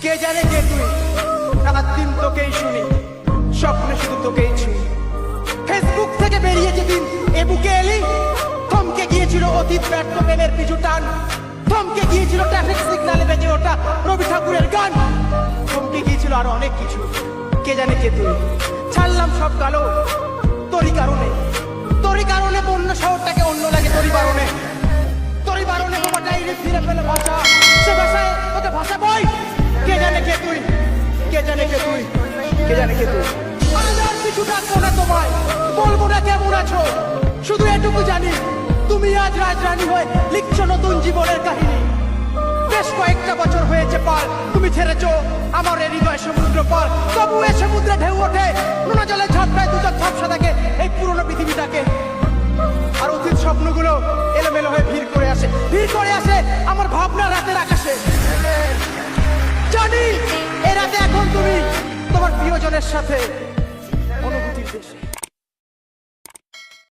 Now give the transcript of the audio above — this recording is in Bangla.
কে জানে কে তুই, রাত দিন তোকেই শুনি, স্বপ্নে শুধু তোকেই ছুঁই। ফেসবুক থেকে বেরিয়ে যেদিন এ বুকে এলি, থমকে গিয়েছিল অতীত ব্যর্থ প্রেমের পিছু টান, থমকে গিয়েছিল ট্রাফিক সিগনালে বেজে ওঠা রবি ঠাকুরের গান, থমকে গিয়েছিল আরো অনেক কিছু। কে জানে কে তুই, ছাড়লাম সব কালো তোরই কারণে, তোরই কারণে বন্য শহরটাকে অন্য লাগে, তোরই বারণে, তোরই বারণে বাবা ডাইরি ফিরে পেলে ভাষা, সে ভাষায় তোকে ভাষা বই। কে জানে কে তুই, কে জানে কে তুই, কে জানে কে তুই। আমি আর কিছু ডাকবো না তোমায়, বলবো না কেমন আছো, শুধু এটুকু জানি তুমি আজ রাজরানী হয়ে লিখছো নতুন জীবনের কাহিনী। বেশ কয়েকটা বছর হয়েছে পার, তুমি ছেড়েছো আমার এই হৃদয় সমুদ্র পার, তবু এ সমুদ্রে ঢেউ ওঠে, নোনা জলে ঝাপটায় দুজন ঝাপসা থাকে এই পুরনো পৃথিবীটাকে। আর অতীত স্বপ্নগুলো এলোমেলো হয়ে ভিড় করে আসে আমার ভাবনা রাতের আকাশে। জানি এ রাতে এখন তুমি তোমার প্রিয়জনের সাথে অনুভূতির দেশে।